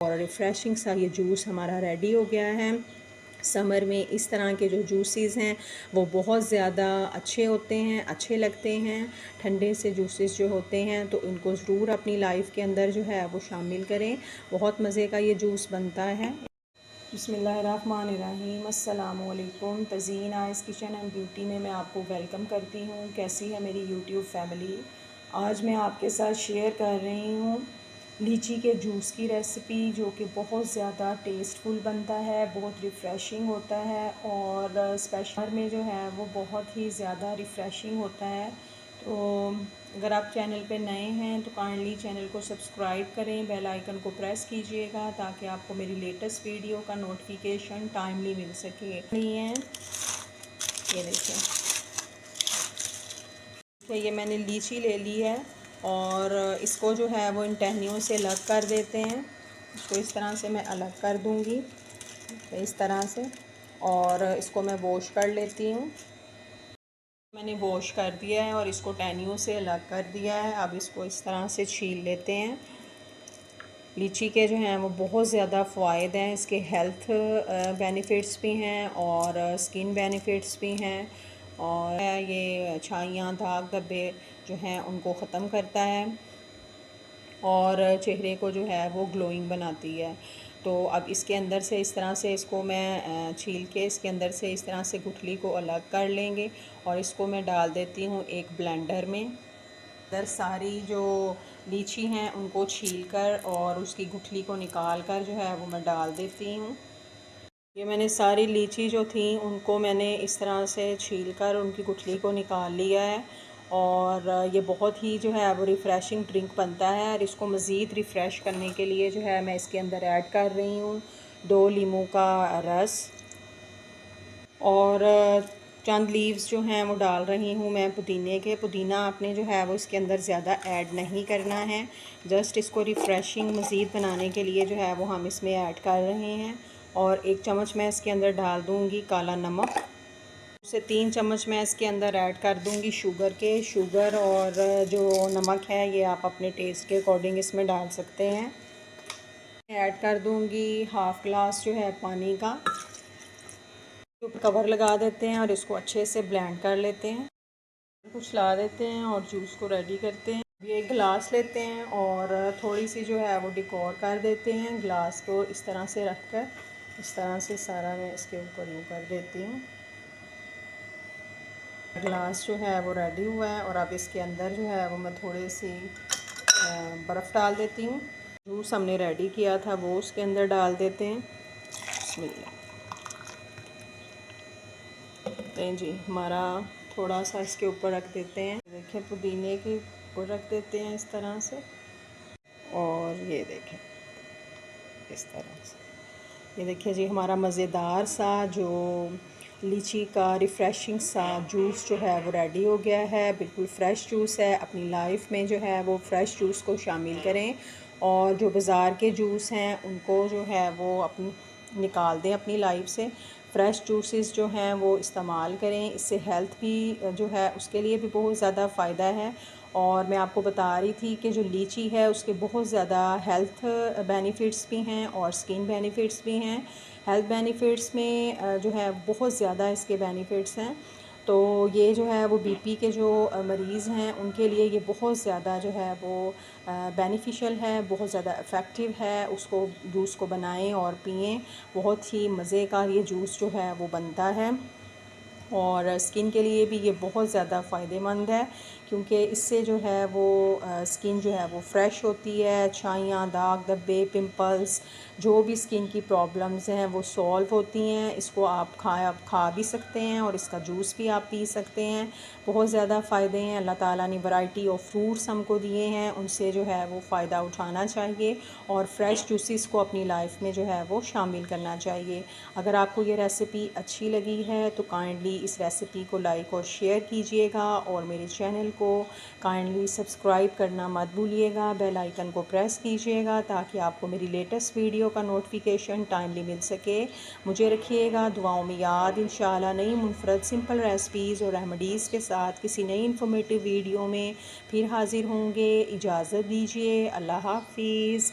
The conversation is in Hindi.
और रिफ़्रेशिंग सा ये जूस हमारा रेडी हो गया है। समर में इस तरह के जो जूसेस हैं वो बहुत ज़्यादा अच्छे होते हैं, अच्छे लगते हैं। ठंडे से जूसेस जो होते हैं तो इनको ज़रूर अपनी लाइफ के अंदर जो है वो शामिल करें। बहुत मज़े का ये जूस बनता है। बिस्मिल्लाहिर्रहमानिर्रहीम, अस्सलामु अलैकुम। Tazeen eyes kitchen and beauty में मैं आपको वेलकम करती हूँ। कैसी है मेरी यूट्यूब फैमिली। आज मैं आपके साथ शेयर कर रही हूँ लीची के जूस की रेसिपी, जो कि बहुत ज़्यादा टेस्टफुल बनता है, बहुत रिफ़्रेशिंग होता है और स्पेशल में जो है वो बहुत ही ज़्यादा रिफ़्रेशिंग होता है। तो अगर आप चैनल पे नए हैं तो काइंडली चैनल को सब्सक्राइब करें, बेल आइकन को प्रेस कीजिएगा ताकि आपको मेरी लेटेस्ट वीडियो का नोटिफिकेशन टाइमली मिल सके। ये देखिए, ये मैंने लीची ले ली है और इसको जो है वो इन टहनियों से अलग कर देते हैं। इसको इस तरह से मैं अलग कर दूंगी, इस तरह से, और इसको मैं वॉश कर लेती हूँ। मैंने वॉश कर दिया है और इसको टहनियों से अलग कर दिया है। अब इसको इस तरह से छील लेते हैं। लीची के जो हैं वो बहुत ज़्यादा फ़ायदे हैं, इसके हेल्थ बेनिफिट्स भी हैं और स्किन बेनिफिट्स भी हैं। और ये छाइयाँ, दाग धब्बे जो हैं उनको ख़त्म करता है और चेहरे को जो है वो ग्लोइंग बनाती है। तो अब इसके अंदर से इस तरह से इसको मैं छील के इसके अंदर से इस तरह से गुठली को अलग कर लेंगे और इसको मैं डाल देती हूँ एक ब्लेंडर में। अंदर सारी जो लीची हैं उनको छीलकर और उसकी गुठली को निकाल कर जो है वो मैं डाल देती हूँ। ये मैंने सारी लीची जो थी उनको मैंने इस तरह से छीलकर उनकी गुठली को निकाल लिया है और ये बहुत ही जो है वो रिफ़्रेशिंग ड्रिंक बनता है। और इसको मज़ीद रिफ़्रेश करने के लिए जो है मैं इसके अंदर ऐड कर रही हूँ 2 लीमू का रस और चंद लीव्स जो हैं वो डाल रही हूँ मैं पुदीने के। पुदीना आपने जो है वो इसके अंदर ज़्यादा ऐड नहीं करना है, जस्ट इसको रिफ़्रेशिंग मज़ीद बनाने के लिए जो है वो हम इसमें ऐड कर रहे हैं। और 1 चम्मच मैं इसके अंदर डाल दूँगी काला नमक। उसे 3 चम्मच मैं इसके अंदर ऐड कर दूँगी शुगर और जो नमक है ये आप अपने टेस्ट के अकॉर्डिंग इसमें डाल सकते हैं। ऐड कर दूँगी हाफ़ ग्लास जो है पानी का। कवर लगा देते हैं और इसको अच्छे से ब्लेंड कर लेते हैं। कुछ ला देते हैं और जूस को रेडी करते हैं। ये एक गिलास लेते हैं और थोड़ी सी जो है वो डेकोर कर देते हैं। गिलास को इस तरह से रख कर इस तरह से सारा मैं इसके ऊपर यूँ कर देती हूँ। गिलास जो है वो रेडी हुआ है और अब इसके अंदर जो है वो मैं थोड़ी सी बर्फ़ डाल देती हूँ। जूस हमने रेडी किया था वो उसके अंदर डाल देते हैं। बिस्मिल्लाह। जी हमारा थोड़ा सा इसके ऊपर रख देते हैं। देखिए पुदीने के ऊपर रख देते हैं इस तरह से और ये देखें इस तरह से। ये देखिए जी हमारा मज़ेदार सा जो लीची का रिफ़्रेशिंग सा जूस जो है वो रेडी हो गया है। बिल्कुल फ़्रेश जूस है। अपनी लाइफ में जो है वो फ़्रेश जूस को शामिल करें और जो बाज़ार के जूस हैं उनको जो है वो अपनी निकाल दें अपनी लाइफ से। फ़्रेश जूसेस जो हैं वो इस्तेमाल करें, इससे हेल्थ भी जो है उसके लिए भी बहुत ज़्यादा फ़ायदा है। और मैं आपको बता रही थी कि जो लीची है उसके बहुत ज़्यादा हेल्थ बेनिफिट्स भी हैं और स्किन बेनिफिट्स भी हैं। हेल्थ बेनिफिट्स में जो है बहुत ज़्यादा इसके बेनिफिट्स हैं। तो ये जो है वो बीपी के जो मरीज़ हैं उनके लिए ये बहुत ज़्यादा जो है वो बेनिफिशियल है, बहुत ज़्यादा इफ़ेक्टिव है। उसको जूस को बनाएं और पिएं। बहुत ही मज़े का ये जूस जो है वो बनता है और स्किन के लिए भी ये बहुत ज़्यादा फ़ायदेमंद है क्योंकि इससे जो है वो स्किन जो है वो फ्रेश होती है। छाइयाँ, दाग धब्बे, पिंपल्स, जो भी स्किन की प्रॉब्लम्स हैं वो सॉल्व होती हैं। इसको आप खा भी सकते हैं और इसका जूस भी आप पी सकते हैं। बहुत ज़्यादा फ़ायदे हैं। अल्लाह ताला ने वैरायटी ऑफ फ्रूट्स हमको दिए हैं, उनसे जो है वो फ़ायदा उठाना चाहिए और फ़्रेश जूसेस को अपनी लाइफ में जो है वो शामिल करना चाहिए। अगर आपको ये रेसिपी अच्छी लगी है तो काइंडली इस रेसिपी को लाइक और शेयर कीजिएगा और मेरे चैनल को काइंडली सब्सक्राइब करना मत भूलिएगा। बेल आइकन को प्रेस कीजिएगा ताकि आपको मेरी लेटेस्ट वीडियो का नोटिफिकेशन टाइमली मिल सके। मुझे रखिएगा दुआओं में याद। इंशाल्लाह नई मुनफरद सिंपल रेसिपीज़ और रेमेडीज़ के साथ किसी नई इन्फॉर्मेटिव वीडियो में फिर हाज़िर होंगे। इजाज़त दीजिए। अल्लाह हाफिज़।